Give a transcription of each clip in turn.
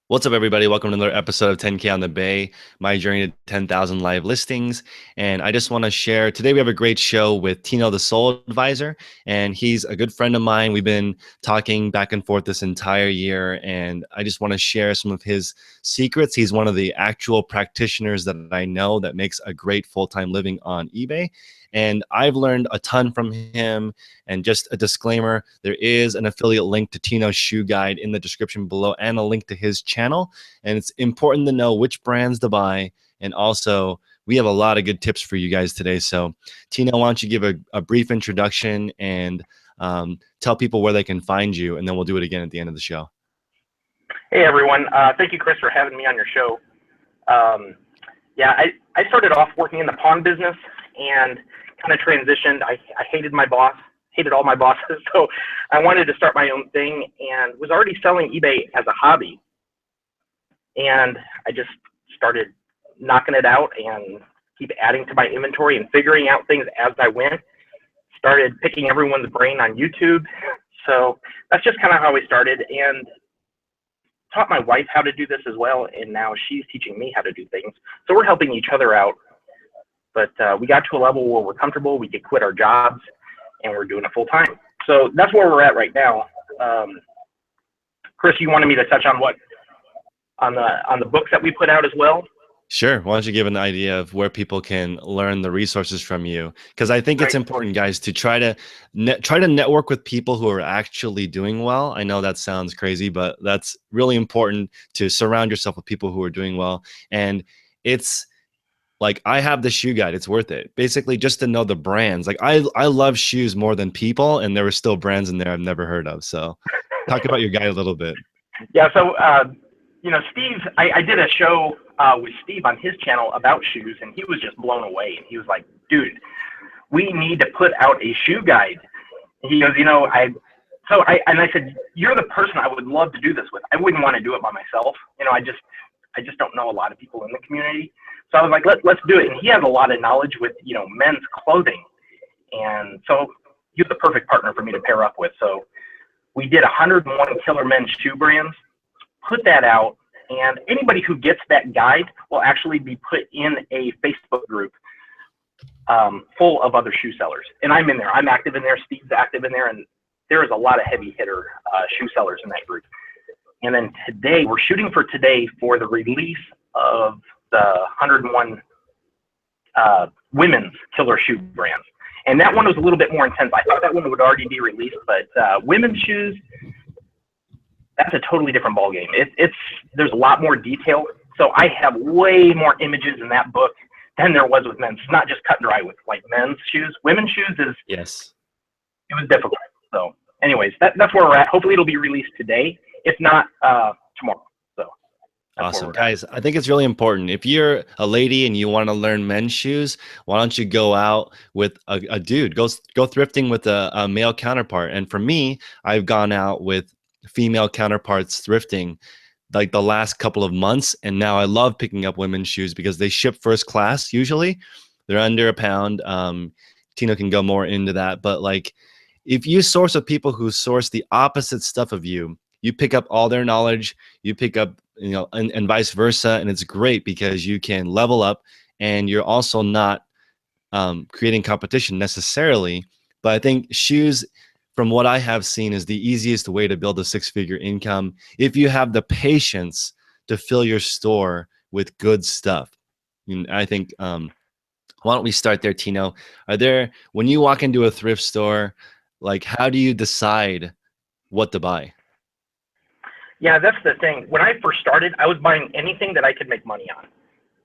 What's up, everybody? Welcome to another episode of 10K on the Bay, my journey to 10,000 live listings. And I just want to share today, we have a great show with Tino, the Soul Advisor, and he's a good friend of mine. We've been talking back and forth this entire year, and I just want to share some of his secrets. He's one of the actual practitioners that I know that makes a great full-time living on eBay. And I've learned a ton from him. And just a disclaimer, there is an affiliate link to Tino's shoe guide in the description below and a link to his channel. And it's important to know which brands to buy. And also, we have a lot of good tips for you guys today. So Tino, why don't you give a brief introduction and tell people where they can find you, and then we'll do it again at the end of the show. Hey, everyone. Thank you, Chris, for having me on your show. Yeah, I started off working in the pawn business and kind of transitioned. I hated my boss, hated all my bosses, so I wanted to start my own thing and was already selling eBay as a hobby. And I just started knocking it out and keep adding to my inventory and figuring out things as I went. Started picking everyone's brain on YouTube. So that's just kind of how we started, and taught my wife how to do this as well. And now she's teaching me how to do things. So we're helping each other out. But we got to a level where we're comfortable, we could quit our jobs, and we're doing it full time. So that's where we're at right now. Chris, you wanted me to touch on what on the books that we put out as well? Sure. Why don't you give an idea of where people can learn the resources from you? Because I think it's important, guys, to try to network with people who are actually doing well. I know that sounds crazy, but that's really important to surround yourself with people who are doing well. And it's like, I have the shoe guide. It's worth it. Basically, just to know the brands. Like, I love shoes more than people, and there were still brands in there I've never heard of. So talk about your guide a little bit. Yeah, so you know, Steve, I did a show with Steve on his channel about shoes, and he was just blown away. And he was like, dude, we need to put out a shoe guide. And he goes, you know, I said, you're the person I would love to do this with. I wouldn't want to do it by myself. You know, I just don't know a lot of people in the community. So I was like, let's do it. And he has a lot of knowledge with, you know, men's clothing. And so he was the perfect partner for me to pair up with. So we did 101 killer men's shoe brands, put that out, and anybody who gets that guide will actually be put in a Facebook group full of other shoe sellers. And I'm in there. I'm active in there. Steve's active in there. And there is a lot of heavy hitter shoe sellers in that group. And then today, we're shooting for today for the release of the 101 women's killer shoe brands. And that one was a little bit more intense. I thought that one would already be released, but women's shoes, that's a totally different ballgame. There's a lot more detail. So I have way more images in that book than there was with men's. It's not just cut and dry with like men's shoes. Women's shoes it was difficult. So anyways, that's where we're at. Hopefully it'll be released today. If not, tomorrow. So awesome, guys. I think it's really important. If you're a lady and you want to learn men's shoes, why don't you go out with a dude? Go thrifting with a male counterpart. And for me, I've gone out with female counterparts thrifting like the last couple of months, and now I love picking up women's shoes because they ship first class. Usually they're under a pound. Tino can go more into that, but like, if you source with people who source the opposite stuff of you, you pick up all their knowledge, you pick up, you know, and vice versa. And it's great because you can level up, and you're also not creating competition necessarily. But I think shoes, from what I have seen, is the easiest way to build a six-figure income if you have the patience to fill your store with good stuff. And I think, why don't we start there, Tino? When you walk into a thrift store, like, how do you decide what to buy? Yeah, that's the thing. When I first started, I was buying anything that I could make money on.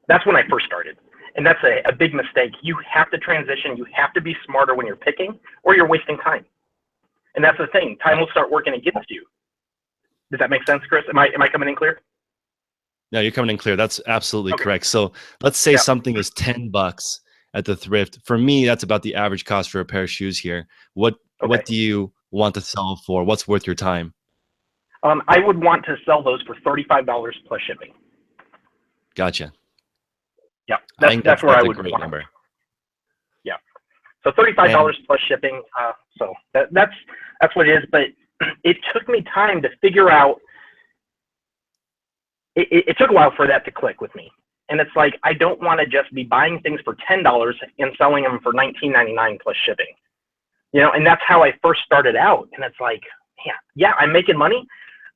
That's when I first started. And that's a big mistake. You have to transition. You have to be smarter when you're picking, or you're wasting time. And that's the thing. Time will start working against you. Does that make sense, Chris? Am I coming in clear? No, you're coming in clear. That's absolutely correct. So let's say something is $10 at the thrift. For me, that's about the average cost for a pair of shoes here. What do you want to sell for? What's worth your time? I would want to sell those for $35 plus shipping. Gotcha. Yeah, that's where I would want. Number. Yeah, so $35 plus shipping. So that's what it is. But it took me time to figure out it took a while for that to click with me. And it's like, I don't want to just be buying things for $10 and selling them for $19.99 plus shipping. You know, and that's how I first started out. And it's like, yeah, I'm making money,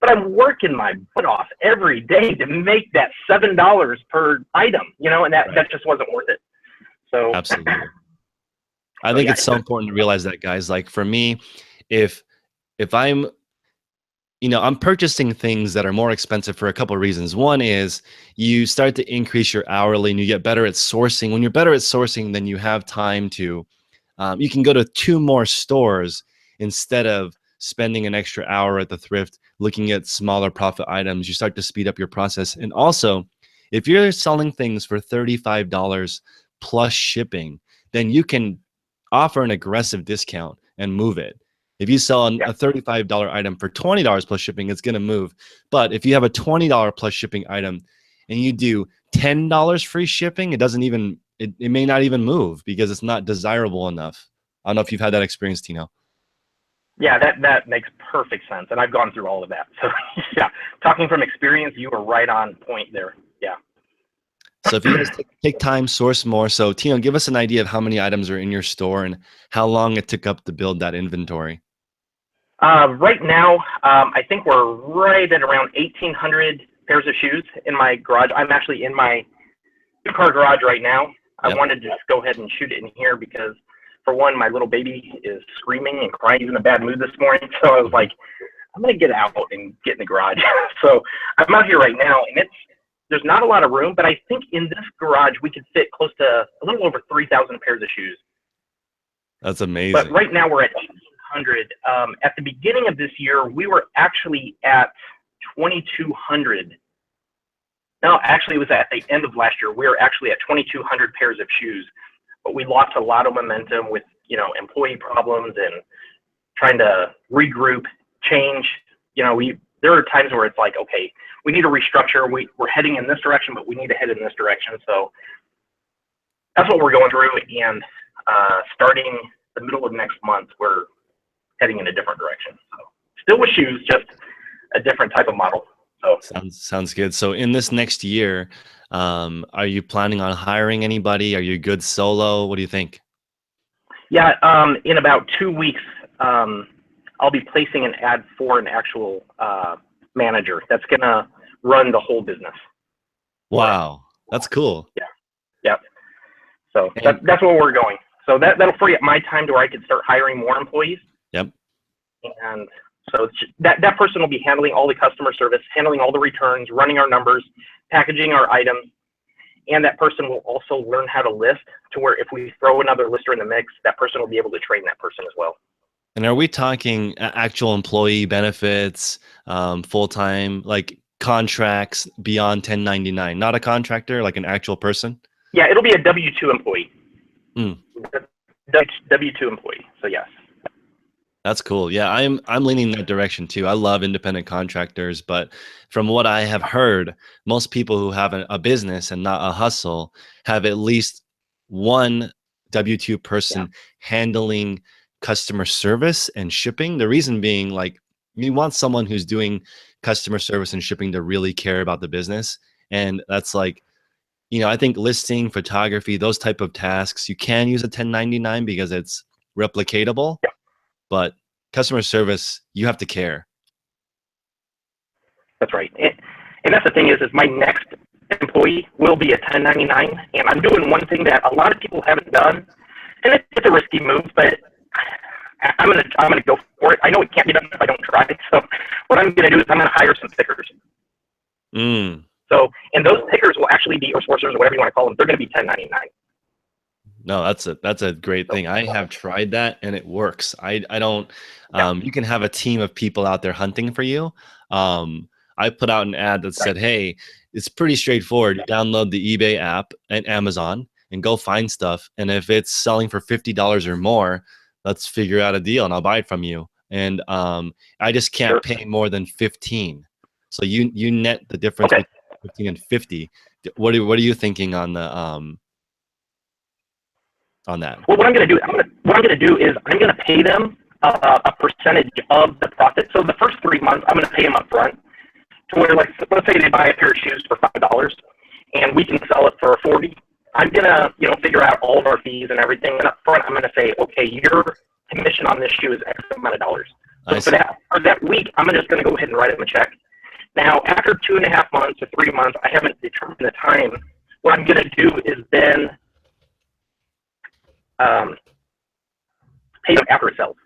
but I'm working my butt off every day to make that $7 per item, you know, and that just wasn't worth it. So absolutely. I think it's so important to realize that, guys. Like for me, if I'm, you know, I'm purchasing things that are more expensive for a couple of reasons. One is you start to increase your hourly and you get better at sourcing. When you're better at sourcing, then you have time to, you can go to 2 more stores instead of spending an extra hour at the thrift looking at smaller profit items. You start to speed up your process. And also, if you're selling things for $35 plus shipping, then you can offer an aggressive discount and move it. If you sell a $35 item for $20 plus shipping, it's going to move. But if you have a $20 plus shipping item and you do $10 free shipping, it doesn't even, it may not even move because it's not desirable enough. I don't know if you've had that experience, Tino. Yeah, that makes perfect sense. And I've gone through all of that. So yeah, talking from experience, you were right on point there. Yeah. So if you guys take time, source more. So Tino, give us an idea of how many items are in your store and how long it took up to build that inventory. Right now, I think we're right at around 1,800 pairs of shoes in my garage. I'm actually in my 2-car garage right now. I wanted to just go ahead and shoot it in here because, for one, my little baby is screaming and crying. He's in a bad mood this morning. So I was like, I'm going to get out and get in the garage. So I'm out here right now, and there's not a lot of room, but I think in this garage we could fit close to a little over 3,000 pairs of shoes. That's amazing. But right now we're at 1,800. At the beginning of this year, we were actually at 2,200. No, actually it was at the end of last year. We were actually at 2,200 pairs of shoes, but we lost a lot of momentum with, you know, employee problems and trying to regroup, change. You know, there are times where it's like, okay, we need to restructure. We're heading in this direction, but we need to head in this direction. So that's what we're going through. And starting the middle of next month, we're heading in a different direction. So still with shoes, just a different type of model. So sounds good. So in this next year, are you planning on hiring anybody? Are you good solo? What do you think? Yeah, in about 2 weeks, I'll be placing an ad for an actual manager that's gonna run the whole business. Wow, that's cool. Yeah. So that's where we're going. So that'll free up my time to where I can start hiring more employees. Yep. And so that person will be handling all the customer service, handling all the returns, running our numbers, packaging our items. And that person will also learn how to list to where if we throw another lister in the mix, that person will be able to train that person as well. And are we talking actual employee benefits, full-time, like contracts beyond 1099, not a contractor, like an actual person? Yeah, it'll be a W-2 employee. W-2 employee. So yes. That's cool. Yeah, I'm leaning that direction too. I love independent contractors, but from what I have heard, most people who have a business and not a hustle have at least one W-2 person handling customer service and shipping. The reason being, like, you want someone who's doing customer service and shipping to really care about the business. And that's like, you know, I think listing, photography, those type of tasks, you can use a 1099 because it's replicatable. But customer service, you have to care. That's right. And that's the thing is my next employee will be a 1099, and I'm doing one thing that a lot of people haven't done, and it's a risky move, but I'm gonna go for it. I know it can't be done if I don't try. So what I'm gonna do is I'm gonna hire some pickers. So, and those pickers will actually be, or sourcers, or whatever you want to call them, they're gonna be 1099. No, that's a great thing. I have tried that and it works. I don't, you can have a team of people out there hunting for you. I put out an ad that said, hey, it's pretty straightforward. You download the eBay app and Amazon and go find stuff. And if it's selling for $50 or more, let's figure out a deal and I'll buy it from you. And I just can't pay more than 15. So you net the difference between 15 and 50. What are you thinking on the on that? Well, what I'm going to do is I'm going to pay them a percentage of the profit. So the first 3 months, I'm going to pay them up front to where, like, let's say they buy a pair of shoes for $5, and we can sell it for 40. I'm gonna, figure out all of our fees and everything, and up front, I'm gonna say, okay, your commission on this shoe is X amount of dollars. So for that week, I'm just gonna go ahead and write him a check. Now, after 2.5 months or 3 months, I haven't determined the time. What I'm gonna do is then pay him after it sells.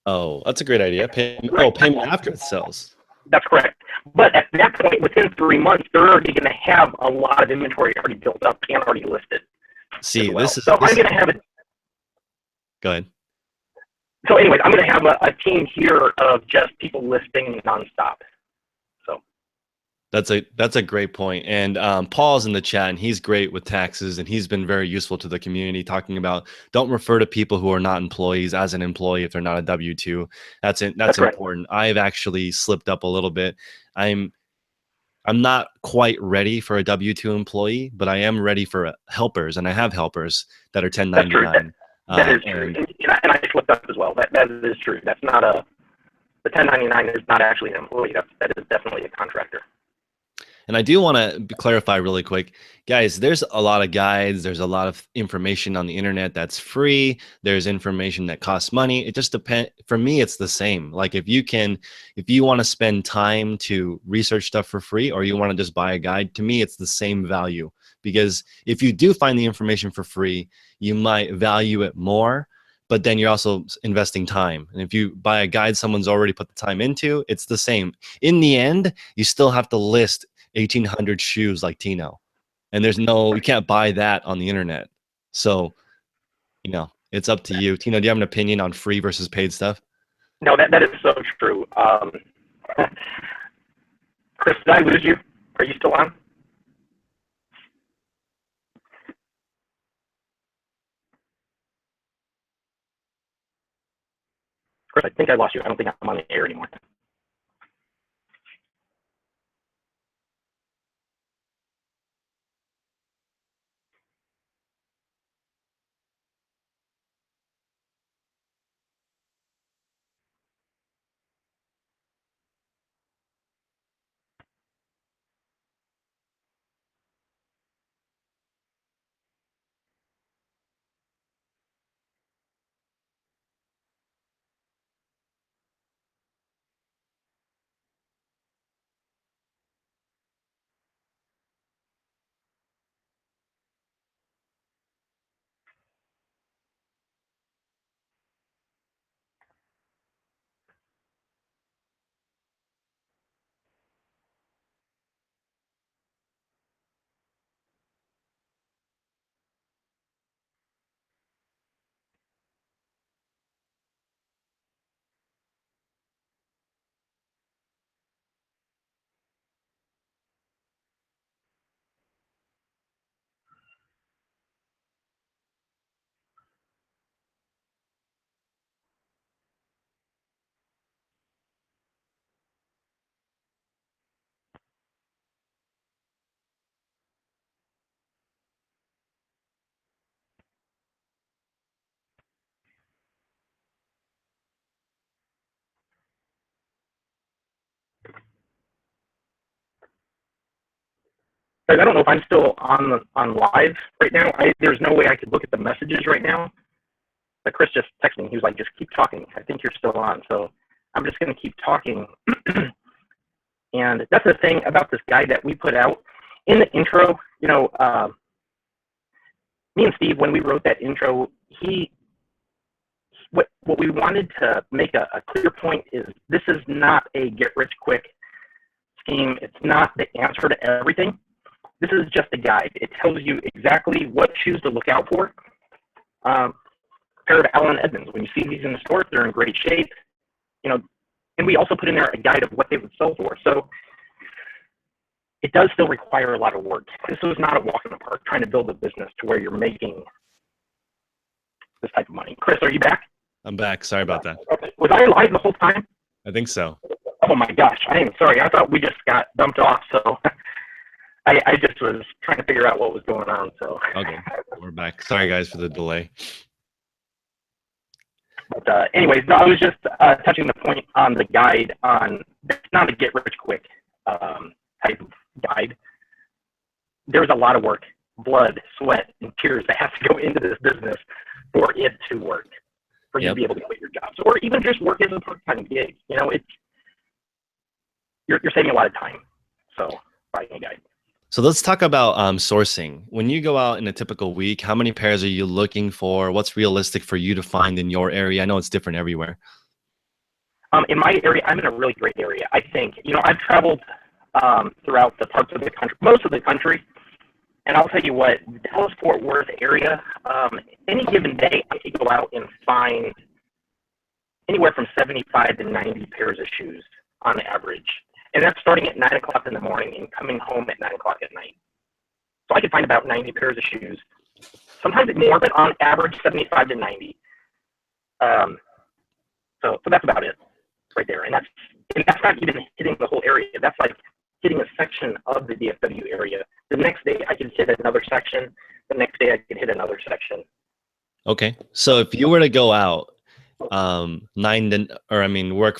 Oh, that's a great idea. Payment after it sells. That's correct. But at that point, within 3 months, they're already going to have a lot of inventory already built up and already listed. See, well. I'm going to have it. Go ahead. So, anyways, I'm going to have a team here of just people listing nonstop. That's a great point. And Paul's in the chat, and he's great with taxes, and he's been very useful to the community, talking about don't refer to people who are not employees as an employee if they're not a W-2. That's important. I've actually slipped up a little bit. I'm not quite ready for a W-2 employee, but I am ready for helpers, and I have helpers that are 1099. That is true. And I slipped up as well. That is true. That's not the 1099 is not actually an employee. That is definitely a contractor. And I do want to clarify really quick, guys, there's a lot of guides. There's a lot of information on the internet that's free. There's information that costs money. It just depends. For me, it's the same. Like if you want to spend time to research stuff for free, or you want to just buy a guide, to me, it's the same value. Because if you do find the information for free, you might value it more, but then you're also investing time. And if you buy a guide someone's already put the time into, it's the same. In the end, you still have to list 1,800 shoes like Tino, and you can't buy that on the internet. So, it's up to you. Tino, do you have an opinion on free versus paid stuff? No, that is so true. Chris, did I lose you? Are you still on? Chris, I think I lost you. I don't think I'm on the air anymore. I don't know if I'm still on live right now. There's no way I could look at the messages right now. But Chris just texted me. He was like, just keep talking. I think you're still on. So I'm just going to keep talking. And that's the thing about this guide that we put out. In the intro, me and Steve, when we wrote that intro, what we wanted to make a clear point is this is not a get-rich-quick scheme. It's not the answer to everything. This is just a guide. It tells you exactly what shoes to look out for. Pair of Allen Edmonds. When you see these in the store, they're in great shape. And we also put in there a guide of what they would sell for. So it does still require a lot of work. This was not a walk in the park trying to build a business to where you're making this type of money. Chris, are you back? I'm back. Sorry about that. Okay. Was I live the whole time? I think so. Oh my gosh. I am sorry. I thought we just got dumped off. So I just was trying to figure out what was going on. So okay, we're back. Sorry guys for the delay. But anyways, no, I was just touching the point on the guide on it's not a get rich quick there's a lot of work, blood, sweat, and tears that has to go into this business for it to work, for you to be able to quit your jobs, or even just work as a part-time gig. You know, it's you're saving a lot of time. So buying a guide. So let's talk about sourcing. When you go out in a typical week, how many pairs are you looking for? What's realistic for you to find in your area? I know it's different everywhere. In my area, I'm in a really great area. I think, you know, I've traveled throughout the parts of the country, most of the country, and I'll tell you what, Dallas-Fort Worth area, any given day, I could go out and find anywhere from 75 to 90 pairs of shoes on average. And that's starting at 9 o'clock in the morning and coming home at 9 o'clock at night. So I could find about 90 pairs of shoes. Sometimes more, but on average, 75 to 90. So that's about it right there. And that's not even hitting the whole area. That's like hitting a section of the DFW area. The next day, I could hit another section. The next day, I could hit another section. Okay. So if you were to go out work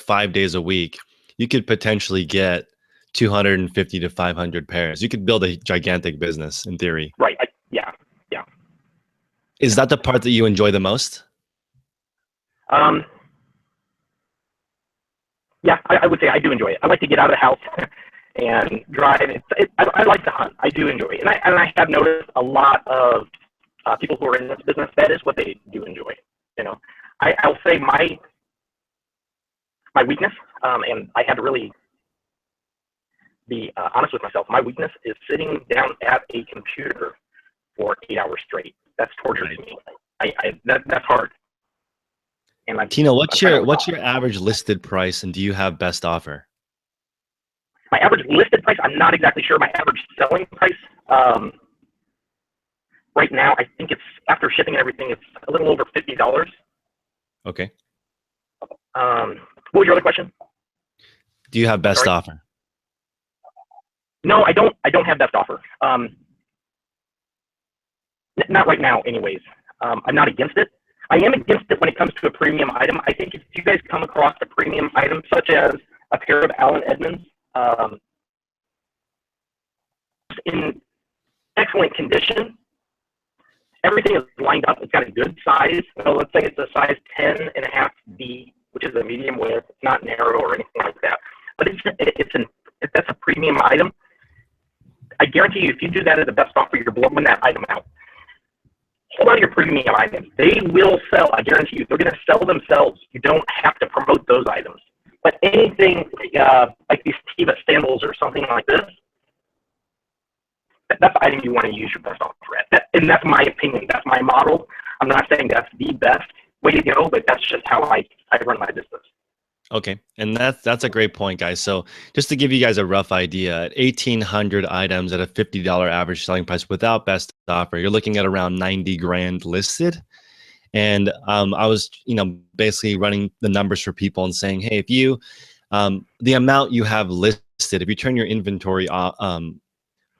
5 days a week, you could potentially get 250 to 500 pairs. You could build a gigantic business in theory. Right. Yeah. Is that the part that you enjoy the most? Yeah, I would say I do enjoy it. I like to get out of the house and drive. I like to hunt. I do enjoy it. And I have noticed a lot of people who are in this business, that is what they do enjoy. You know, I'll say my weakness, and I had to really be honest with myself. My weakness is sitting down at a computer for 8 hours straight. That's torture to me. That's hard. And Tino, what's your average listed price, and do you have best offer? My average listed price, I'm not exactly sure. My average selling price, right now, I think it's, after shipping and everything, it's a little over $50. Okay. What was your other question? Do you have best offer? No, I don't have best offer. Not right now, anyways. I'm not against it. I am against it when it comes to a premium item. I think if you guys come across a premium item, such as a pair of Allen Edmonds, in excellent condition, everything is lined up. It's got a good size. So let's say it's a size 10.5B, which is a medium width. It's not narrow or anything like that. But if that's a premium item, I guarantee you, if you do that as a best offer, you're blowing that item out. Hold on to your premium items. They will sell. I guarantee you, they're going to sell themselves. You don't have to promote those items. But anything like these Teva sandals or something like this, that's the item you want to use your best offer at. And that's my opinion. That's my model. I'm not saying that's the best way to go, but that's just how I run my business. Okay, and that's a great point, guys. So just to give you guys a rough idea, at 1,800 items at a $50 average selling price without best offer, you're looking at around 90 grand listed. And I was, basically running the numbers for people and saying, hey, if you, the amount you have listed, if you turn your inventory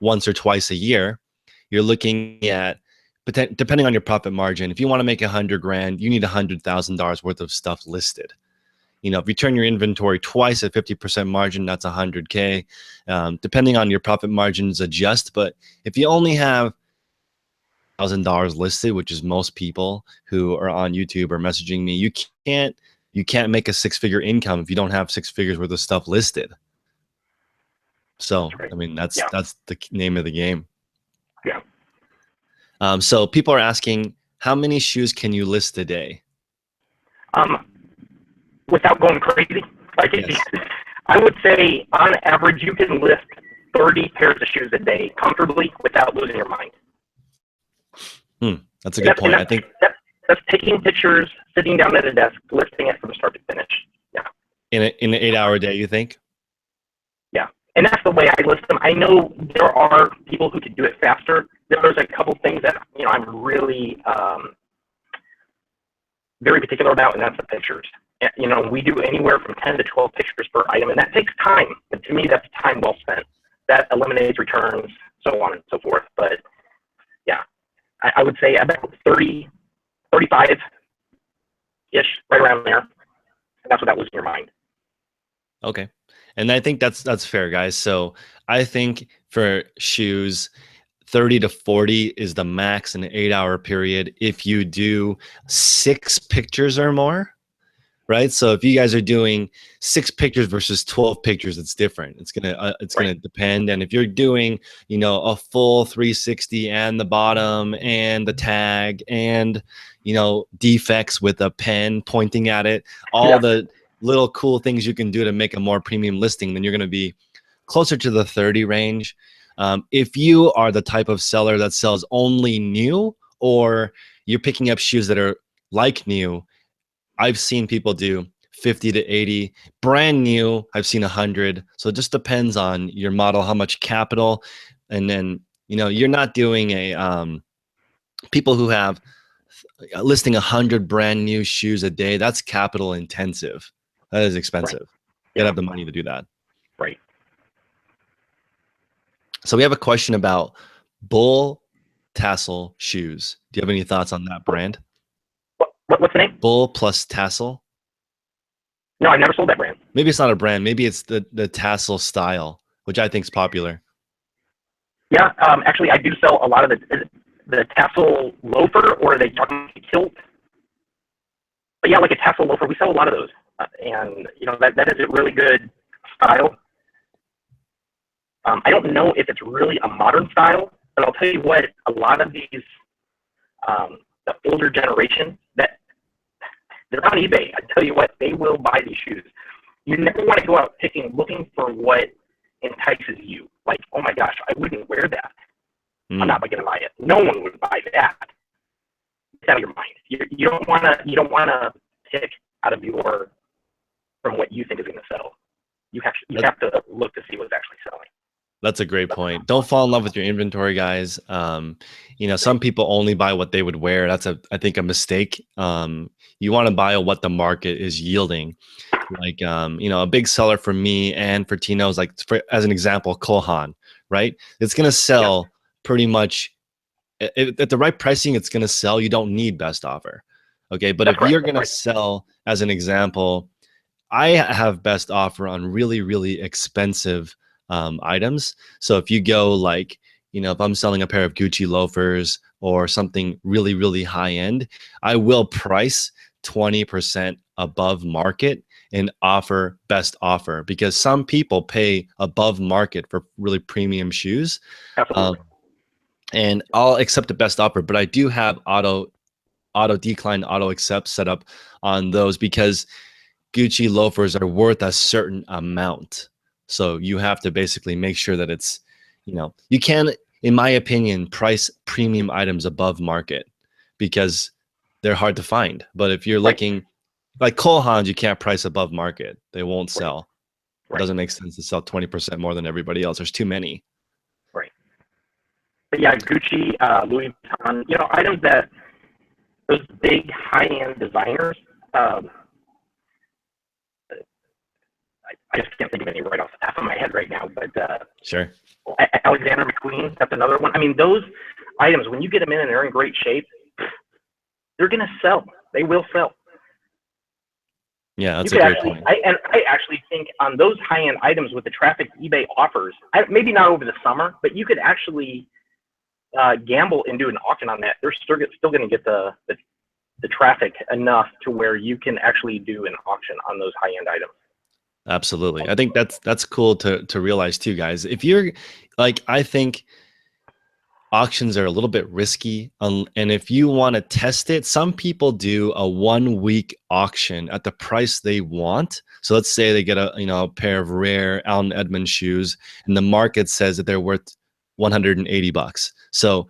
once or twice a year, you're looking at, depending on your profit margin, if you want to make 100 grand, you need $100,000 worth of stuff listed. If you turn your inventory twice at 50% margin, that's 100K. Depending on your profit margins adjust, but if you only have $1,000 listed, which is most people who are on YouTube or messaging me, you can't make a six-figure income if you don't have 6 figures worth of stuff listed. So, I mean, that's the name of the game. Yeah. So people are asking, how many shoes can you list a day? Without going crazy, Yes. I would say on average you can list 30 pairs of shoes a day comfortably without losing your mind. That's a good point. I think that's taking pictures, sitting down at a desk, listing it from start to finish. Yeah. In an 8-hour day, you think? Yeah, and that's the way I list them. I know there are people who could do it faster. There's a couple things that I'm really very particular about, and that's the pictures. We do anywhere from 10 to 12 pictures per item, and that takes time. And to me, that's time well spent. That eliminates returns, so on and so forth. But yeah, I would say about 30, 35-ish, right around there. And that's without losing your mind. Okay. And I think that's fair, guys. So I think for shoes, 30 to 40 is the max in an 8-hour period. If you do 6 pictures or more, right? So if you guys are doing 6 pictures versus 12 pictures, it's different. It's gonna depend. And if you're doing, a full 360 and the bottom and the tag and defects with a pen pointing at it, all the little cool things you can do to make a more premium listing, then you're gonna be closer to the 30 range. If you are the type of seller that sells only new, or you're picking up shoes that are like new, I've seen people do 50 to 80. Brand new, I've seen 100. So it just depends on your model, how much capital. And then, you're not doing people who have listing 100 brand new shoes a day. That's capital intensive. That is expensive. You gotta have the money to do that. Right. So we have a question about Bull Tassel shoes. Do you have any thoughts on that brand? What's the name? Bull plus Tassel. No, I never sold that brand. Maybe it's not a brand. Maybe it's the tassel style, which I think is popular. Yeah, actually, I do sell a lot of the tassel loafer, or are they talking kilt? But yeah, like a tassel loafer, we sell a lot of those, and that is a really good style. I don't know if it's really a modern style, but I'll tell you what, a lot of these, the older generation, that they're on eBay. I tell you what, they will buy these shoes. You never want to go out looking for what entices you. Like, oh my gosh, I wouldn't wear that. I'm not going to buy it. No one would buy that. It's out of your mind. You don't want to pick out of from what you think is going to sell. You have to look to see what's actually selling. That's a great point. Don't fall in love with your inventory, guys. Some people only buy what they would wear. That's I think a mistake. You want to buy what the market is yielding. Like, a big seller for me and for Tino is as an example, Kohan, right? It's going to sell pretty much at the right pricing. It's going to sell. You don't need best offer. Okay. But if you're going to sell, as an example, I have best offer on really, really expensive items. So if you go if I'm selling a pair of Gucci loafers or something really, really high end, I will price 20% above market and offer best offer, because some people pay above market for really premium shoes. And I'll accept the best offer, but I do have auto decline, auto accept set up on those, because Gucci loafers are worth a certain amount. So you have to basically make sure that it's, you can, in my opinion, price premium items above market because they're hard to find. But if you're looking like Kohan, you can't price above market. They won't sell. It doesn't make sense to sell 20% more than everybody else. There's too many. Right. But yeah, Gucci, Louis Vuitton, items that those big high-end designers, I just can't think of any right off the top of my head right now, but sure. Alexander McQueen, that's another one. I mean, those items, when you get them in and they're in great shape, they're going to sell. They will sell. Yeah, that's a great point. I actually think on those high-end items with the traffic eBay offers, maybe not over the summer, but you could actually gamble and do an auction on that. They're still going to get the traffic enough to where you can actually do an auction on those high-end items. Absolutely. I think that's cool to realize too, guys. If you're I think auctions are a little bit risky. And if you want to test it, some people do a 1-week auction at the price they want. So let's say they get a pair of rare Allen Edmonds shoes and the market says that they're worth $180. So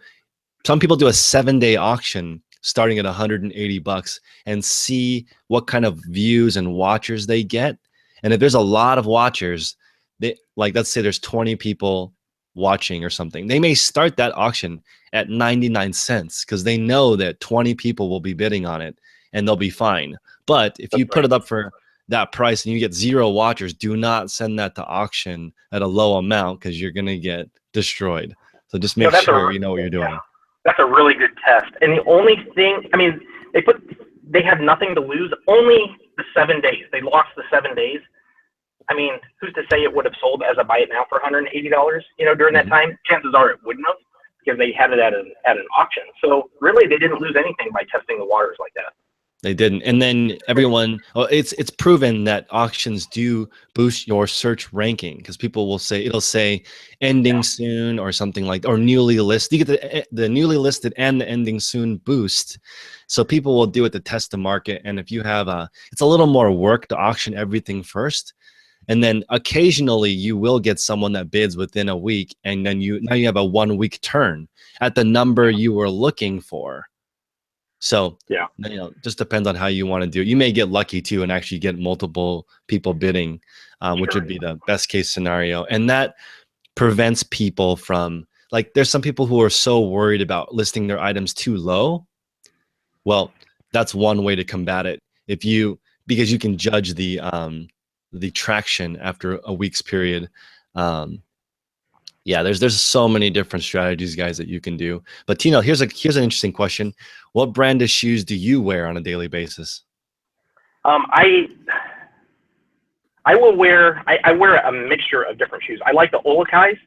some people do a 7-day auction starting at $180 and see what kind of views and watchers they get. And if there's a lot of watchers, let's say there's 20 people watching or something, they may start that auction at 99 cents because they know that 20 people will be bidding on it and they'll be fine. But if you put it up for that price and you get 0 watchers, do not send that to auction at a low amount because you're going to get destroyed. So just make sure you know what you're doing. Yeah, that's a really good test. And the only thing, I mean, they have nothing to lose, only the 7 days. They lost the 7 days. I mean, who's to say it would have sold as a buy it now for $180, during that time? Chances are it wouldn't have. because they had it at an auction. So really, they didn't lose anything by testing the waters like that. They didn't. And then everyone, well, it's proven that auctions do boost your search ranking because people will say, it'll say ending soon or something like, or newly listed. You get the newly listed and the ending soon boost. So people will do it to test the market. And if you have it's a little more work to auction everything first. And then occasionally you will get someone that bids within a week. And then now you have a 1 week turn at the number you were looking for. So yeah, just depends on how you want to do it. You may get lucky too and actually get multiple people bidding, which would be the best case scenario. And that prevents people from, like, there's some people who are so worried about listing their items too low. Well, that's one way to combat it. Because you can judge the traction after a week's period. Yeah, there's so many different strategies, guys, that you can do. But Tino, here's an interesting question. What brand of shoes do you wear on a daily basis? I wear a mixture of different shoes. I like the Olakais.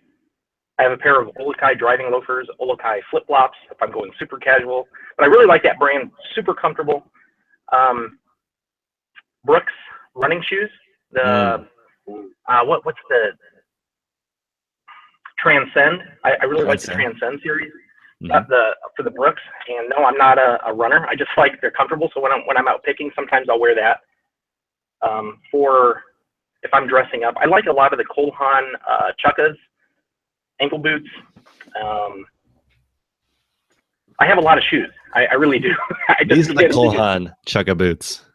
I have a pair of Olakai driving loafers, Olakai flip-flops if I'm going super casual. But I really like that brand, super comfortable. Brooks running shoes. What's the Transcend? I really like the Transcend series. For the Brooks. And no, I'm not a runner. I just like they're comfortable. So when I'm out picking, sometimes I'll wear that. For if I'm dressing up, I like a lot of the Cole Haan Chukkas, ankle boots. I have a lot of shoes. I really do. These are the Cole Haan Chukka boots.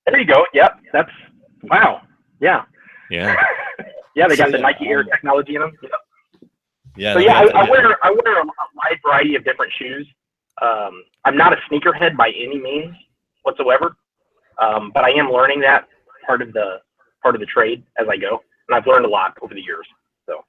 There you go. Yep. That's wow. Yeah. Yeah. Yeah, they got the Nike Air technology in them. Yep. Yeah. So yeah, I wear a wide variety of different shoes. I'm not a sneakerhead by any means whatsoever, but I am learning that part of the trade as I go, and I've learned a lot over the years. So.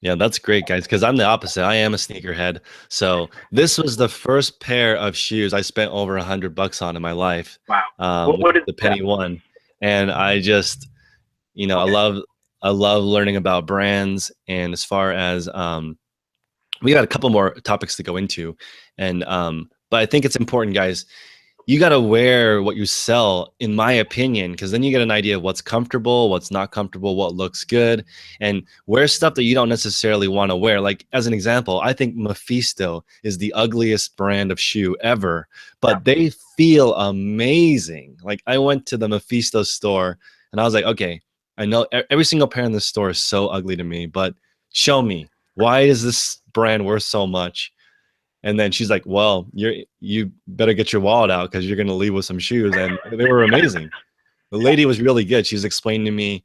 Yeah, that's great, guys, because I'm the opposite. I am a sneakerhead. So this was the first pair of shoes I spent over $100 on in my life. Wow. What is the Penny One, and I just, I love learning about brands. And as far as we got a couple more topics to go into, and but I think it's important, guys. You got to wear what you sell, in my opinion, because then you get an idea of what's comfortable, what's not comfortable, what looks good, and wear stuff that you don't necessarily want to wear. Like, as an example, I think Mephisto is the ugliest brand of shoe ever, but they feel amazing. Like, I went to the Mephisto store and I was like, okay, I know every single pair in this store is so ugly to me, but show me, why is this brand worth so much? And then she's like, well, you better get your wallet out because you're going to leave with some shoes. And they were amazing. The lady was really good. She was explaining to me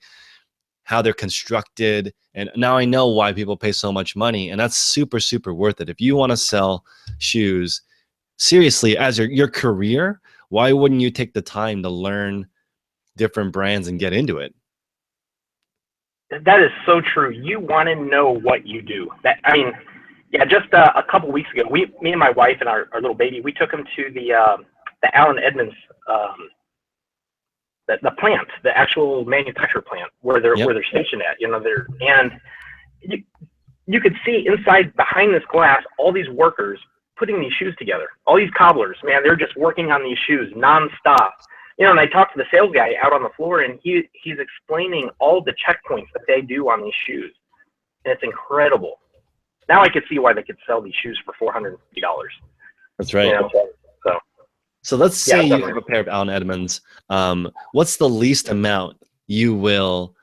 how they're constructed. And now I know why people pay so much money. And that's super, super worth it. If you want to sell shoes, seriously, as your career, why wouldn't you take the time to learn different brands and get into it? That is so true. You want to know what you do. Yeah, just a couple weeks ago, me and my wife and our little baby, we took him to the Allen Edmonds, the plant, the actual manufacturer plant where they're stationed at. And you could see inside behind this glass all these workers putting these shoes together. All these cobblers, man, they're just working on these shoes nonstop. And I talked to the sales guy out on the floor, and he's explaining all the checkpoints that they do on these shoes, and it's incredible. Now I could see why they could sell these shoes for $450. That's right. So let's say you have a pair of Allen Edmonds. What's the least amount you will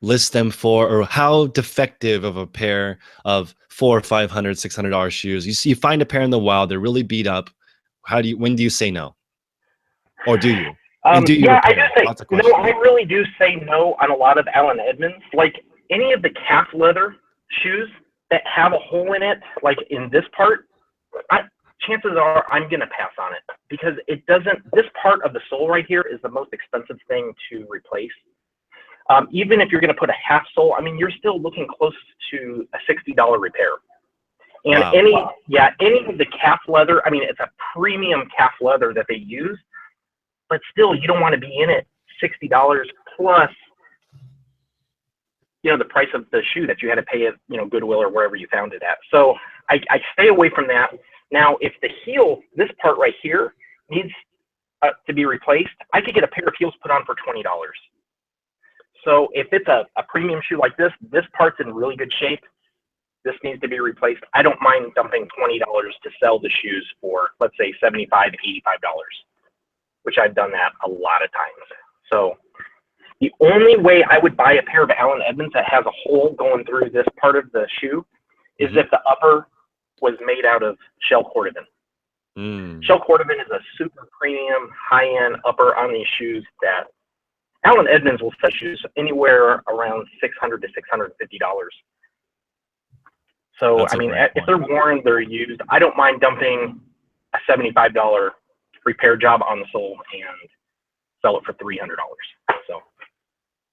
list them for, or how defective of a pair of $400, $500, $600 shoes? You find a pair in the wild, they're really beat up. When do you say no? Or do you? And do you I do say no. I really do say no on a lot of Allen Edmonds. Like any of the calf leather shoes that have a hole in it, like in this part, chances are I'm going to pass on it because it doesn't, this part of the sole right here is the most expensive thing to replace. Even if you're going to put a half sole, you're still looking close to a $60 repair. And any of the calf leather, it's a premium calf leather that they use, but still you don't want to be in it $60 plus the price of the shoe that you had to pay at, Goodwill or wherever you found it at. So I stay away from that. Now, if the heel, this part right here, needs to be replaced, I could get a pair of heels put on for $20. So if it's a premium shoe like this part's in really good shape. This needs to be replaced. I don't mind dumping $20 to sell the shoes for, let's say, $75, $85, which I've done that a lot of times. So the only way I would buy a pair of Allen Edmonds that has a hole going through this part of the shoe is if the upper was made out of shell cordovan. Shell cordovan is a super premium, high-end upper on these shoes that Allen Edmonds will sell shoes anywhere around $600 to $650. So, That's I mean, if they're worn, they're used. I don't mind dumping a $75 repair job on the sole and sell it for $300. So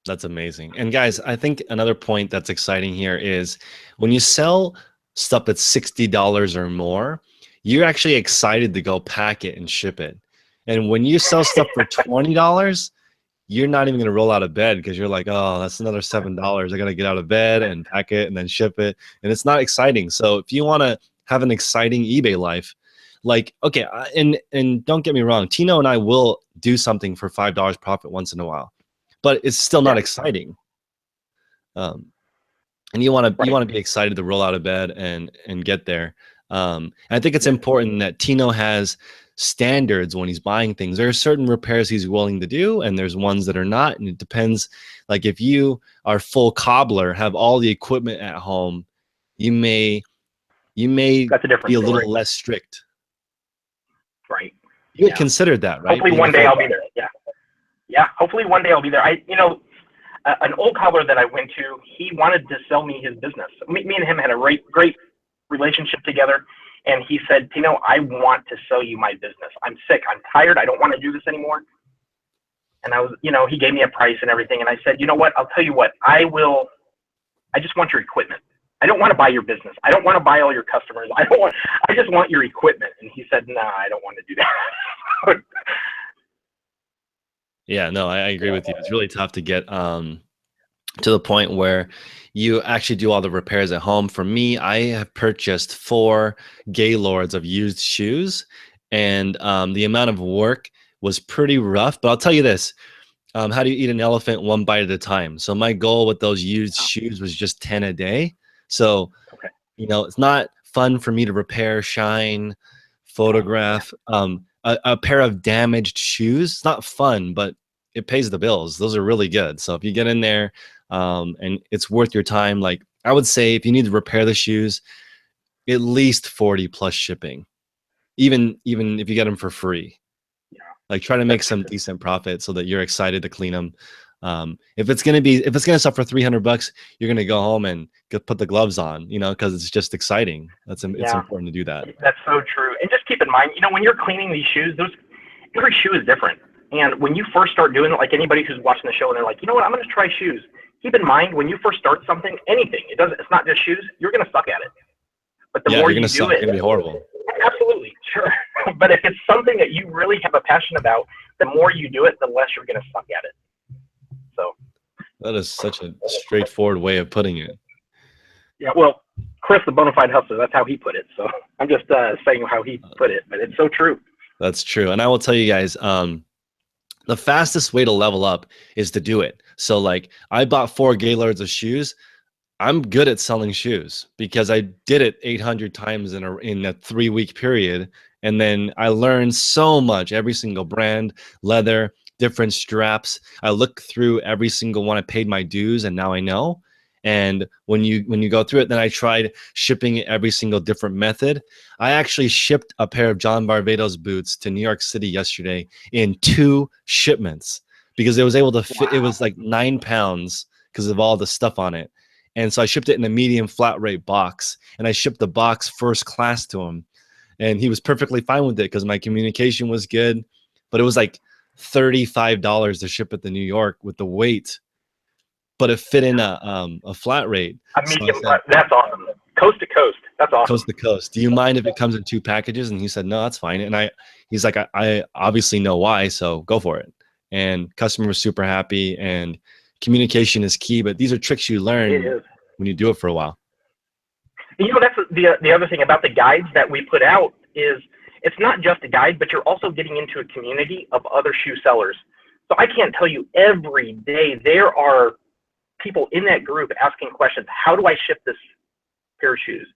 that's amazing. And guys, I think another point that's exciting here is when you sell stuff that's $60 or more, you're actually excited to go pack it and ship it. And when you sell stuff for $20, you're not even going to roll out of bed because you're like, oh, that's another $7. I got to get out of bed and pack it and then ship it. And it's not exciting. So if you want to have an exciting eBay life, like, okay, and don't get me wrong, Tino and I will do something for $5 profit once in a while, but it's still not exciting. And you want to be excited to roll out of bed and get there. And I think it's important that Tino has standards when he's buying things. There are certain repairs he's willing to do, and there's ones that are not. And it depends. Like if you are full cobbler, have all the equipment at home, you may be a little less strict. Right. You had considered that, right? Hopefully one day I'll be there. Yeah. Hopefully one day I'll be there. An old cobbler that I went to, he wanted to sell me his business. Me and him had a great relationship together. And he said, Tino, I want to sell you my business. I'm sick. I'm tired. I don't want to do this anymore. And I was, he gave me a price and everything. And I said, you know what? I'll tell you what, I just want your equipment. I don't want to buy your business. I don't want to buy all your customers. I just want your equipment. And he said, nah, I don't want to do that. Yeah, no, I agree with you. It's really tough to get to the point where you actually do all the repairs at home. For me, I have purchased 4 Gaylords of used shoes, and the amount of work was pretty rough. But I'll tell you this, how do you eat an elephant one bite at a time? So my goal with those used shoes was just 10 a day. So, it's not fun for me to repair, shine, photograph a pair of damaged shoes. It's not fun, but it pays the bills. Those are really good. So if you get in there, and it's worth your time, like I would say if you need to repair the shoes, at least 40 plus shipping, even if you get them for free. Like try to make some decent profit so that you're excited to clean them. If it's gonna sell for $300, you're gonna go home and put the gloves on, because it's just exciting. It's important to do that. That's so true. And just keep in mind, when you're cleaning these shoes, every shoe is different. And when you first start doing it, like anybody who's watching the show and they're like, you know what, I'm gonna try shoes. Keep in mind when you first start something, anything, it's not just shoes, you're gonna suck at it. But the more you do it, it's gonna be horrible. Absolutely, sure. But if it's something that you really have a passion about, the more you do it, the less you're gonna suck at it. So that is such a straightforward way of putting it. Yeah, well, Chris, the bona fide hustler, that's how he put it. So I'm just saying how he put it, but it's so true. That's true. And I will tell you guys, the fastest way to level up is to do it. So like I bought 4 Gaylords of shoes. I'm good at selling shoes because I did it 800 times in a 3-week period. And then I learned so much, every single brand, leather, different straps. I looked through every single one. I paid my dues and now I know. And when you go through it, then I tried shipping it every single different method. I actually shipped a pair of John Varvatos boots to New York City yesterday in 2 shipments because it was able to fit. It was like 9 pounds because of all the stuff on it. And so I shipped it in a medium flat rate box, and I shipped the box first class to him, and he was perfectly fine with it because my communication was good. But it was like $35 to ship it to New York with the weight, but it fit in a flat rate. That's awesome. Coast to coast. That's awesome. Coast to coast. Do you mind if it comes in 2 packages? And he said, no, that's fine. And he's like, I obviously know why, so go for it. And customer was super happy, and communication is key, but these are tricks you It learn is. when you do it for a while. You know, that's the other thing about the guides that we put out is it's not just a guide, but you're also getting into a community of other shoe sellers. So I can't tell you every day there are people in that group asking questions. How do I ship this pair of shoes?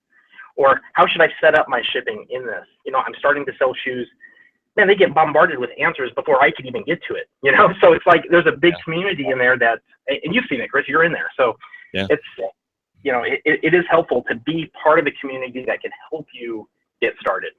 Or how should I set up my shipping in this? You know, I'm starting to sell shoes. Man, they get bombarded with answers before I can even get to it. You know, so it's like there's a big community in there that, and you've seen it, Chris, you're in there. So it's, you know, it is helpful to be part of the community that can help you get started.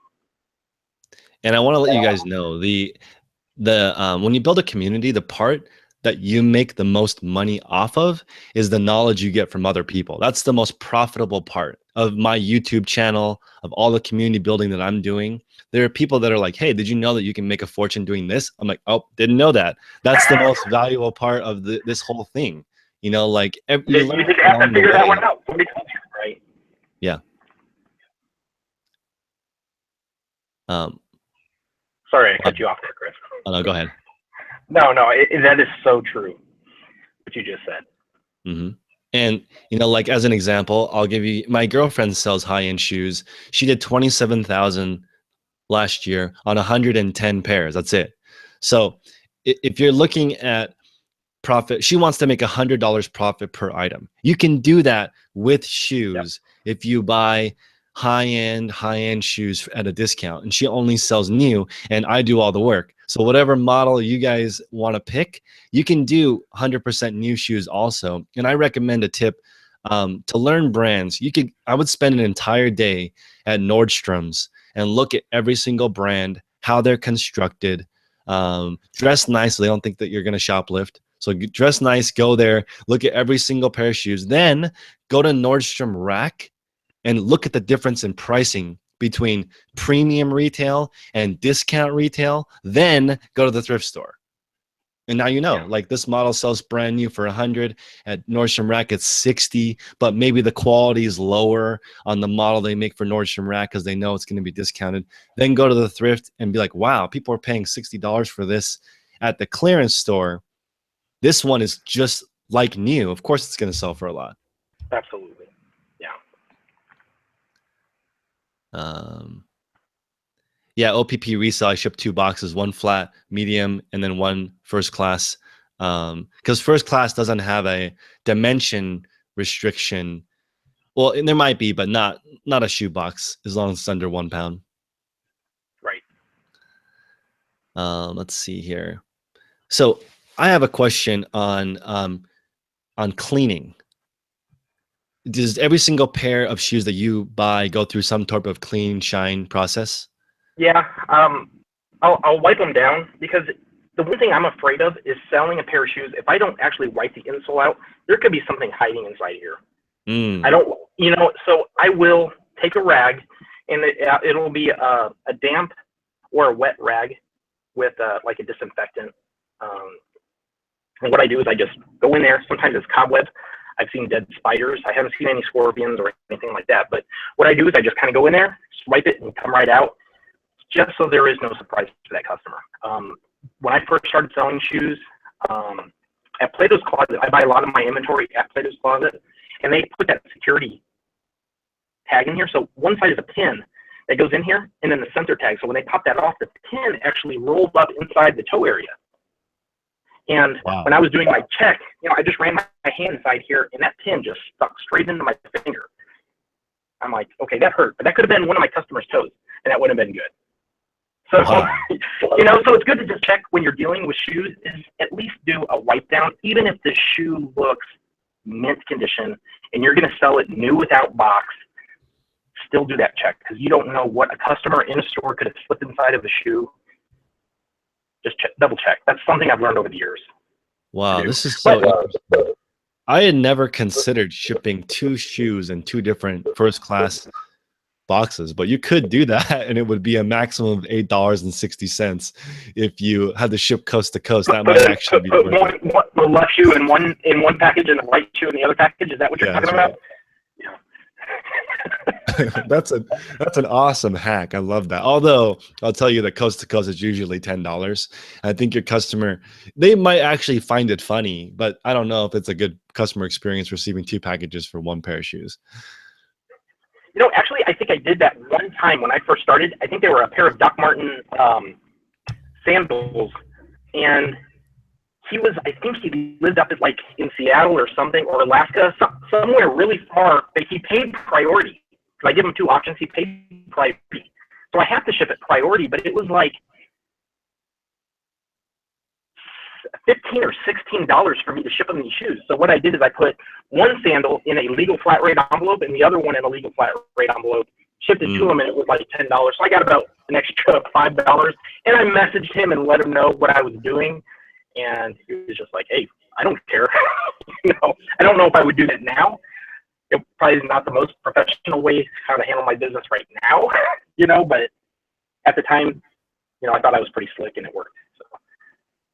And I want to let you guys know when you build a community, the part that you make the most money off of is the knowledge you get from other people. That's the most profitable part of my YouTube channel, of all the community building that I'm doing. There are people that are like, hey, did you know that you can make a fortune doing this? I'm like, oh, didn't know that. That's the most valuable part of this whole thing. You know, like you learn just have to along the figure that way. one out. Somebody told you, right? Yeah. Sorry, I cut you off there, Chris. Oh, no, go ahead. No, that is so true, what you just said. Mm-hmm. And, you know, like as an example, I'll give you, my girlfriend sells high-end shoes. She did 27,000 last year on 110 pairs. That's it. So if you're looking at profit, she wants to make $100 profit per item. You can do that with shoes if you buy high-end shoes at a discount, and she only sells new and I do all the work. So whatever model you guys want to pick, you can do 100% new shoes also. And I recommend a tip to learn brands. I would spend an entire day at Nordstrom's and look at every single brand, how they're constructed, dress nicely. I don't think that you're going to shoplift. So dress nice, go there, look at every single pair of shoes, then go to Nordstrom Rack and look at the difference in pricing between premium retail and discount retail, then go to the thrift store. And now you know, like this model sells brand new for 100 at Nordstrom Rack, it's 60, but maybe the quality is lower on the model they make for Nordstrom Rack because they know it's going to be discounted. Then go to the thrift and be like, wow, people are paying $60 for this at the clearance store. This one is just like new. Of course, it's going to sell for a lot. Absolutely. Yeah. Yeah, OPP resale, I shipped 2 boxes, one flat, medium, and then one first class. Because first class doesn't have a dimension restriction. Well, and there might be, but not a shoe box as long as it's under 1 pound. Right. Let's see here. So I have a question on cleaning. Does every single pair of shoes that you buy go through some type of clean, shine process? Yeah, I'll wipe them down because the one thing I'm afraid of is selling a pair of shoes. If I don't actually wipe the insole out, there could be something hiding inside here. I don't, you know, so I will take a rag and it'll be a damp or a wet rag with like a disinfectant. And what I do is I just go in there. Sometimes it's cobwebs. I've seen dead spiders. I haven't seen any scorpions or anything like that. But what I do is I just kind of go in there, swipe it, and come right out, just so there is no surprise to that customer. When I first started selling shoes at Plato's Closet, I buy a lot of my inventory at Plato's Closet, and they put that security tag in here. So one side is a pin that goes in here, and then the sensor tag. So when they pop that off, the pin actually rolls up inside the toe area. And when I was doing my check, you know, I just ran my hand inside here, and that pin just stuck straight into my finger. I'm like, okay, that hurt, but that could have been one of my customers' toes, and that wouldn't have been good. So, you know, so it's good to just check when you're dealing with shoes, is at least do a wipe down, even if the shoe looks mint condition and you're going to sell it new without box, still do that check because you don't know what a customer in a store could have slipped inside of the shoe. Just check, double check. That's something I've learned over the years. Wow, this is so interesting. I had never considered shipping 2 shoes in 2 different first class boxes, but you could do that and it would be a maximum of $8.60 if you had to ship coast to coast. That might actually be worth it. The left shoe in one package and the right shoe in the other package. Is that what you're talking about? Yeah. That's a that's an awesome hack. I love that. Although I'll tell you that coast to coast is usually $10. I think your customer, they might actually find it funny, but I don't know if it's a good customer experience receiving two packages for one pair of shoes. Actually, I think I did that one time when I first started. I think they were a pair of Doc Martin sandals, and I think he lived up at like in Seattle or something, or Alaska, somewhere really far, but he paid priority. So I give him two options. He paid priority. So I have to ship it priority, but it was like $15 or $16 for me to ship him these shoes. So what I did is I put one sandal in a legal flat rate envelope and the other one in a legal flat rate envelope, shipped it to him, and it was like $10. So I got about an extra $5. And I messaged him and let him know what I was doing. And he was just like, hey, I don't care. I don't know if I would do that now. It probably is not the most professional way how to handle my business right now, but at the time, I thought I was pretty slick and it worked. So.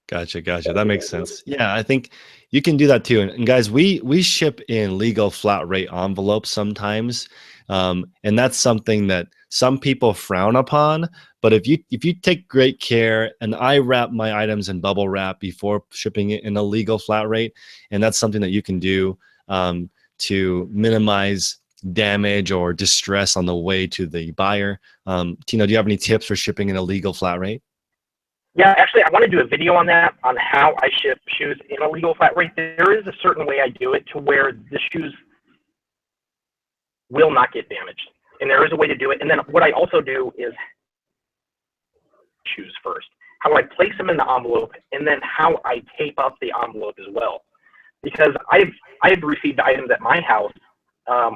Gotcha. That makes sense. Yeah, I think you can do that too. And guys, we ship in legal flat rate envelopes sometimes, and that's something that some people frown upon. But if you take great care, and I wrap my items in bubble wrap before shipping it in a legal flat rate, and that's something that you can do to minimize damage or distress on the way to the buyer. Tino, do you have any tips for shipping in a legal flat rate? Yeah, actually, I want to do a video on that, on how I ship shoes in a legal flat rate. There is a certain way I do it to where the shoes will not get damaged. And there is a way to do it. And then what I also do is shoes first, how I place them in the envelope, and then how I tape up the envelope as well. Because I've received items at my house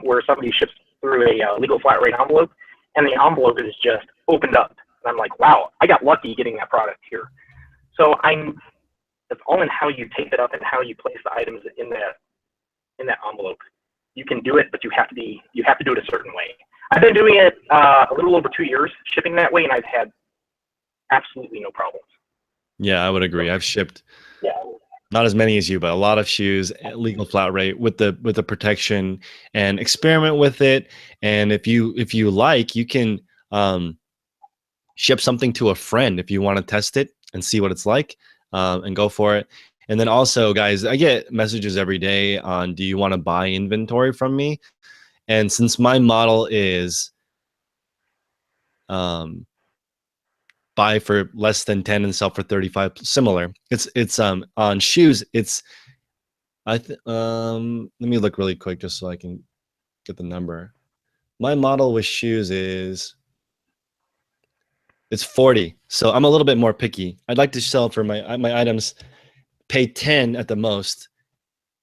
where somebody ships through a legal flat rate envelope, and the envelope is just opened up. And I'm like, wow, I got lucky getting that product here. So it's all in how you tape it up and how you place the items in that envelope. You can do it, but you have to do it a certain way. I've been doing it a little over 2 years, shipping that way, and I've had absolutely no problems. Yeah, I would agree. I've shipped not as many as you, but a lot of shoes at legal flat rate with the protection, and experiment with it. And if you like, you can ship something to a friend if you want to test it and see what it's like, and go for it. And then also, guys, I get messages every day on, do you want to buy inventory from me? And since my model is buy for less than 10 and sell for 35, similar, it's on shoes, it's let me look really quick just so I can get the number. My model with shoes is, it's 40. So I'm a little bit more picky. I'd like to sell for my items, pay 10 at the most,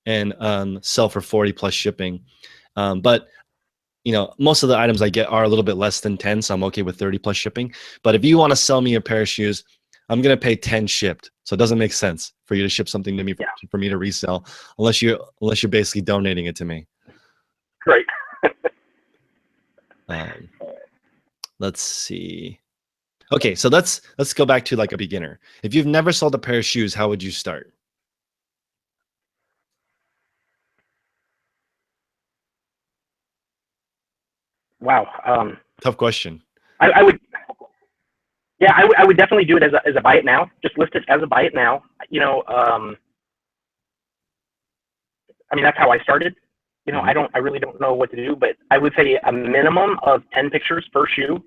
and sell for 40 plus shipping. But most of the items I get are a little bit less than 10, so I'm okay with 30 plus shipping. But if you want to sell me a pair of shoes, I'm gonna pay 10 shipped. So it doesn't make sense for you to ship something to me for me to resell, unless you're basically donating it to me. Right. Let's see. Okay, so let's go back to like a beginner. If you've never sold a pair of shoes, how would you start? Wow. Tough question. I would, I would definitely do it as a buy it now. Just list it as a buy it now. That's how I started. I really don't know what to do, but I would say a minimum of 10 pictures per shoe.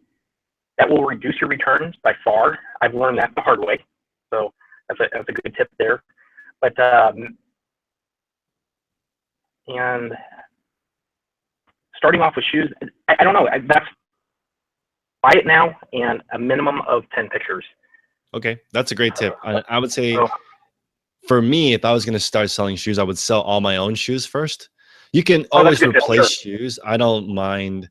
That will reduce your returns by far. I've learned that the hard way. So that's a good tip there. But and starting off with shoes, I don't know. That's buy it now and a minimum of 10 pictures. Okay, that's a great tip. I would say, for me, if I was going to start selling shoes, I would sell all my own shoes first. You can always replace shoes. I don't mind.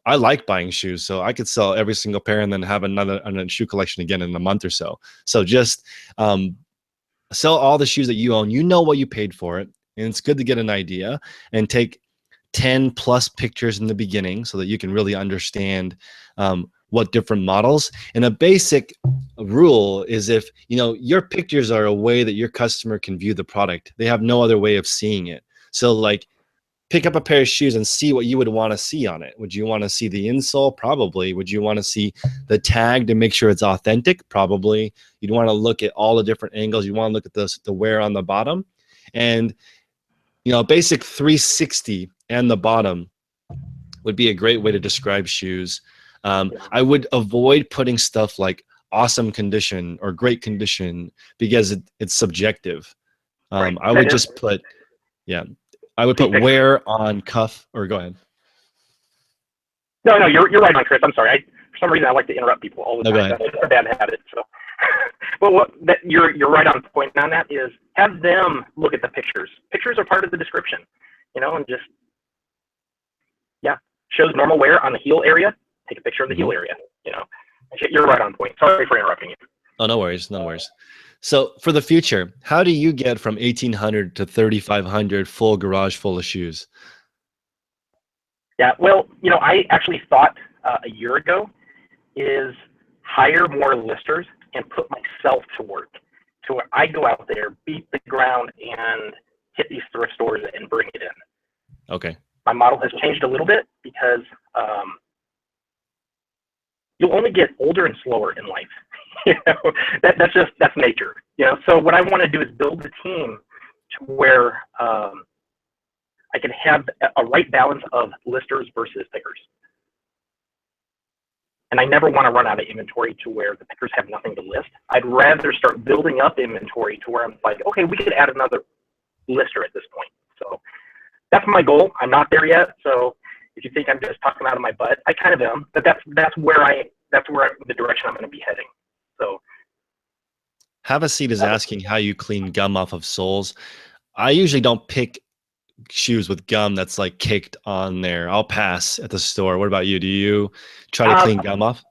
I like buying shoes, so I could sell every single pair and then have another shoe collection again in a month or so. So just sell all the shoes that you own. You know what you paid for it, and it's good to get an idea and take 10 plus pictures in the beginning so that you can really understand what different models. And a basic rule is, if your pictures are a way that your customer can view the product, they have no other way of seeing it. So like, pick up a pair of shoes and see what you would want to see on it. Would you want to see the insole? Probably. Would you want to see the tag to make sure it's authentic? Probably. You'd want to look at all the different angles. You want to look at the wear on the bottom. And, you know, basic 360 and the bottom would be a great way to describe shoes. I would avoid putting stuff like awesome condition or great condition because it's subjective. Right. I would just put, yeah, I would put wear on cuff, or go ahead. No, you're right on, Chris. I'm sorry. For some reason, I like to interrupt people all the time. Go ahead. That's a bad habit. So, but you're right on point on that is have them look at the pictures. Pictures are part of the description, you know, and just shows normal wear on the heel area. Take a picture of the heel area. You know, you're right on point. Sorry for interrupting you. Oh, no worries, no worries. So for the future, how do you get from 1,800 to 3,500 full garage full of shoes? Yeah, well, you know, I actually thought a year ago is hire more listers and put myself to work to where I go out there, beat the ground, and hit these thrift stores and bring it in. Okay. My model has changed a little bit because you'll only get older and slower in life. You know, that's nature. You know, so what I want to do is build the team to where I can have a right balance of listers versus pickers. And I never want to run out of inventory to where the pickers have nothing to list. I'd rather start building up inventory to where I'm like, okay, we could add another lister at this point. So that's my goal. I'm not there yet. So if you think I'm just talking out of my butt, I kind of am. But that's where the direction I'm going to be heading. So Have a Seat is asking how you clean gum off of soles. I usually don't pick shoes with gum that's like caked on there. I'll pass at the store. What about you? Do you try to clean gum off?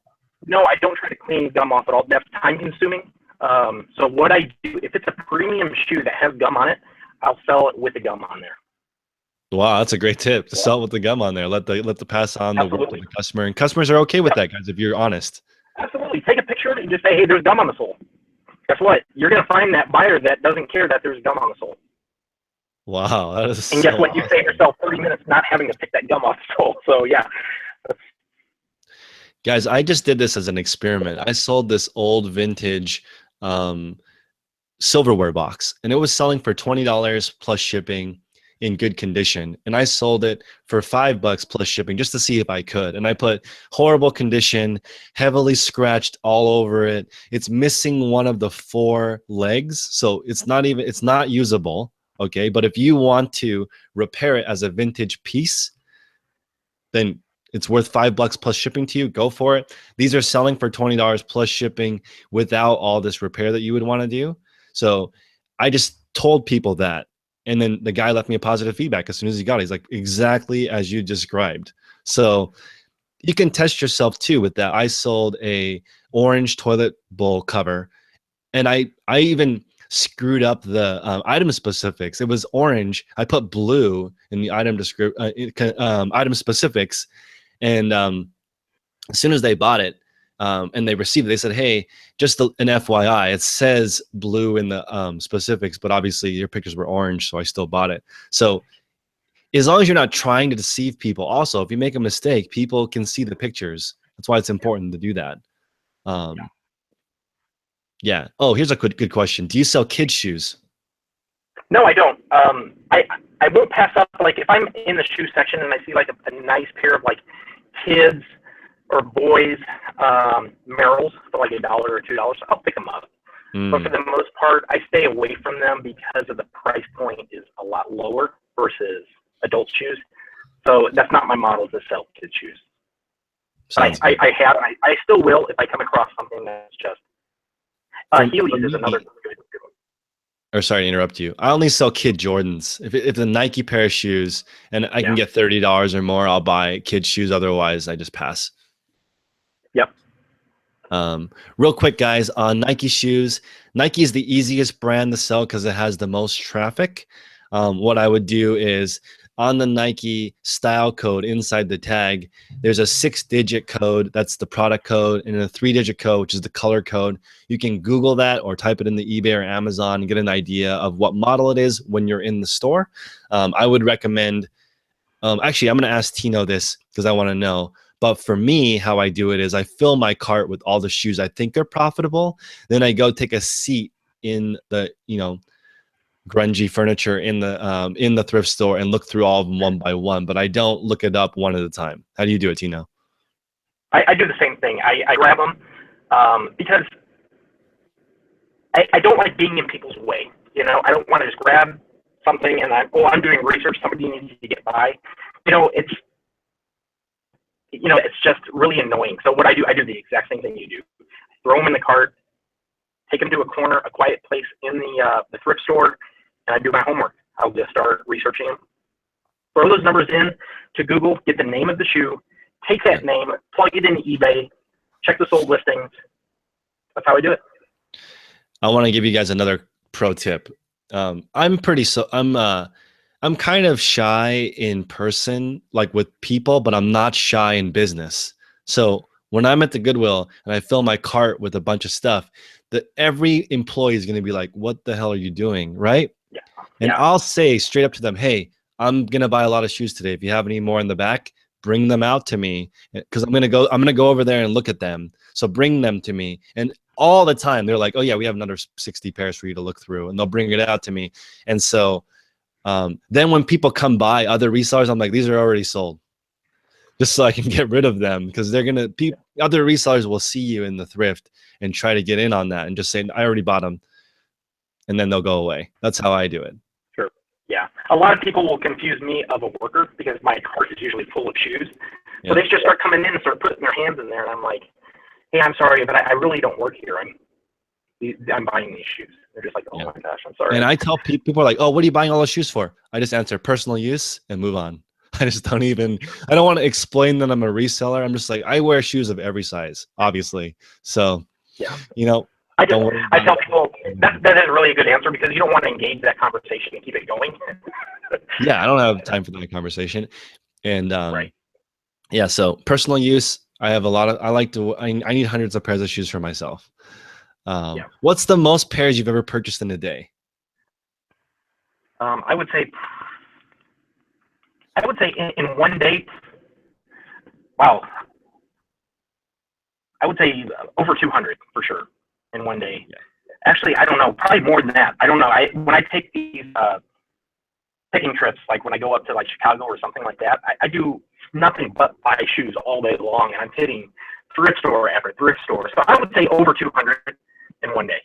No, I don't try to clean gum off at all. That's time consuming. So what I do, if it's a premium shoe that has gum on it, I'll sell it with the gum on there. Wow, that's a great tip to sell it with the gum on there. Let the pass on the work to the customer, and customers are okay with that, guys. If you're honest. Absolutely, take a picture of it and just say, "Hey, there's gum on the sole." Guess what? You're gonna find that buyer that doesn't care that there's gum on the sole. Wow, that is. And guess what? You save yourself 30 minutes not having to pick that gum off the sole. So yeah. Guys, I just did this as an experiment. I sold this old vintage silverware box, and it was selling for $20 plus shipping in good condition, and I sold it for $5 plus shipping just to see if I could. And I put horrible condition, heavily scratched all over it. It's missing one of the 4 legs, so it's not usable. Okay, but if you want to repair it as a vintage piece, then it's worth $5 plus shipping to you. Go for it. These are selling for $20 plus shipping without all this repair that you would want to do. So I just told people that. And then the guy left me a positive feedback as soon as he got it. He's like, exactly as you described. So you can test yourself too with that. I sold a orange toilet bowl cover, and I even screwed up the item specifics. It was orange. I put blue in the item item specifics, and as soon as they bought it, and they received it, they said, hey, just an FYI, it says blue in the specifics, but obviously your pictures were orange, so I still bought it. So as long as you're not trying to deceive people, also, if you make a mistake, people can see the pictures. That's why it's important to do that. Yeah. Oh, here's a good question. Do you sell kids' shoes? No, I don't. I won't pass up, like, if I'm in the shoe section and I see like a nice pair of like kids or boys Merrells for like $1 or $2, I'll pick them up. But for the most part, I stay away from them because of the price point is a lot lower versus adult shoes. So that's not my model to sell kids shoes. But I still will if I come across something that's just Heelys is another good one. Or sorry to interrupt you. I only sell kid Jordans. If it's a Nike pair of shoes and I can get $30 or more, I'll buy kids shoes. Otherwise, I just pass. Yep. Real quick, guys, on Nike shoes, Nike is the easiest brand to sell because it has the most traffic. What I would do is on the Nike style code inside the tag, there's a 6-digit code. That's the product code, and a 3-digit code, which is the color code. You can Google that or type it in the eBay or Amazon and get an idea of what model it is when you're in the store. I would recommend Actually, I'm going to ask Tino this because I want to know. But for me, how I do it is I fill my cart with all the shoes I think are profitable. Then I go take a seat in the, grungy furniture in the thrift store and look through all of them one by one. But I don't look it up one at a time. How do you do it, Tino? I do the same thing. I grab them because I don't like being in people's way. I don't want to just grab something and I'm doing research. Somebody needs to get by. It's it's just really annoying. So what I do the exact same thing you do. Throw them in the cart, take them to a corner, a quiet place in the thrift store, and I do my homework. I'll just start researching them. Throw those numbers in to Google, get the name of the shoe, take that name, plug it into eBay, check the sold listings. That's how I do it. I want to give you guys another pro tip. I'm kind of shy in person, like with people, but I'm not shy in business. So when I'm at the Goodwill and I fill my cart with a bunch of stuff, that every employee is going to be like, "What the hell are you doing?" Right? Yeah. And I'll say straight up to them, "Hey, I'm going to buy a lot of shoes today. If you have any more in the back, bring them out to me because I'm going to go over there and look at them. So bring them to me." And all the time they're like, "Oh yeah, we have another 60 pairs for you to look through," and they'll bring it out to me. And so then when people come by, other resellers, I'm like, "These are already sold," just so I can get rid of them because other resellers will see you in the thrift and try to get in on that and just say, "I already bought them," and then they'll go away. That's how I do it. Sure. Yeah. A lot of people will confuse me of a worker because my cart is usually full of shoes. So they just start coming in and start putting their hands in there, and I'm like, "Hey, I'm sorry, but I really don't work here. I'm buying these shoes." They're just like, "Oh my gosh, I'm sorry." And I tell people are like, "Oh, what are you buying all those shoes for?" I just answer personal use and move on. I don't want to explain that I'm a reseller. I'm just like, I wear shoes of every size, obviously. So, yeah, don't worry. I tell people that is really a good answer because you don't want to engage that conversation and keep it going. Yeah, I don't have time for that conversation. And right. yeah, so personal use, I need hundreds of pairs of shoes for myself. What's the most pairs you've ever purchased in a day? I would say in one day, wow, I would say over 200 for sure in one day. Yeah. Actually, I don't know, probably more than that. I don't know. When I take these picking trips, like when I go up to like Chicago or something like that, I do nothing but buy shoes all day long, and I'm hitting thrift store after thrift store. So I would say over 200 in one day.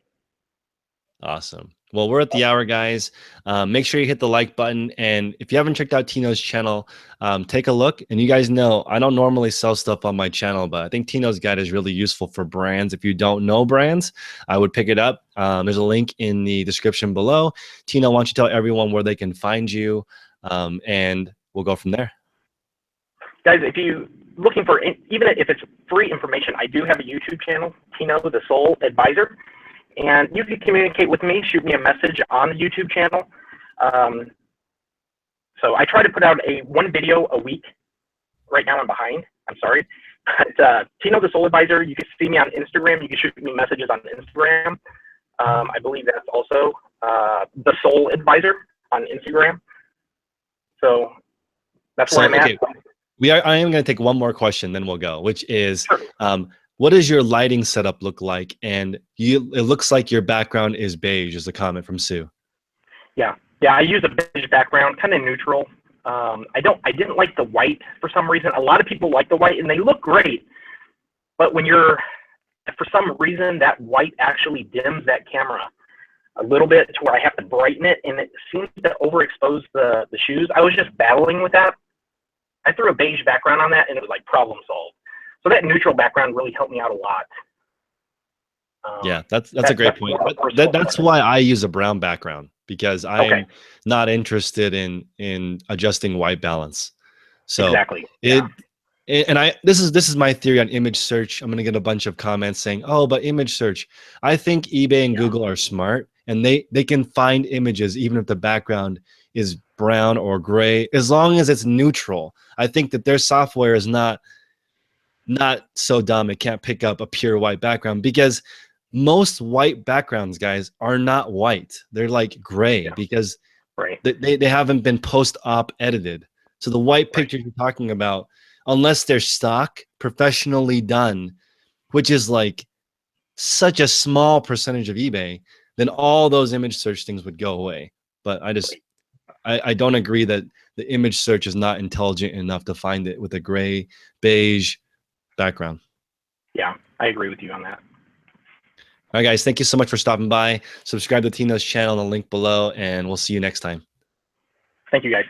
Awesome. Well, we're at the hour, guys. Make sure you hit the like button. And if you haven't checked out Tino's channel, take a look. And you guys know I don't normally sell stuff on my channel, but I think Tino's guide is really useful for brands. If you don't know brands, I would pick it up. There's a link in the description below. Tino, why don't you tell everyone where they can find you? And we'll go from there. Guys, if you looking for, even if it's free information, I do have a YouTube channel, Tino the Soul Advisor. And you can communicate with me, shoot me a message on the YouTube channel. So I try to put out one video a week. Right now I'm behind. I'm sorry. But, Tino the Soul Advisor, you can see me on Instagram. You can shoot me messages on Instagram. I believe that's also the Soul Advisor on Instagram. So that's where I'm at. I am going to take one more question, then we'll go, which is, sure. What does your lighting setup look like? And it looks like your background is beige, is a comment from Sue. Yeah, I use a beige background, kind of neutral. I didn't like the white for some reason. A lot of people like the white, and they look great. But for some reason, that white actually dims that camera a little bit to where I have to brighten it, and it seems to overexpose the shoes. I was just battling with that. I threw a beige background on that, and it was like problem solved. So that neutral background really helped me out a lot. Yeah, that's a great point. That's why I use a brown background, because I'm not interested in adjusting white balance. So exactly. This is my theory on image search. I'm gonna get a bunch of comments saying, "Oh, but image search." I think eBay and Google are smart, and they can find images even if the background is brown or gray, as long as it's neutral. I think that their software is not so dumb it can't pick up a pure white background, because most white backgrounds, guys, are not white. They're like gray because they haven't been post-op edited. So the white Right. pictures you're talking about, unless they're stock, professionally done, which is like such a small percentage of eBay, then all those image search things would go away. But I don't agree that the image search is not intelligent enough to find it with a gray, beige background. Yeah, I agree with you on that. All right, guys, thank you so much for stopping by. Subscribe to Tino's channel, the link below, and we'll see you next time. Thank you, guys.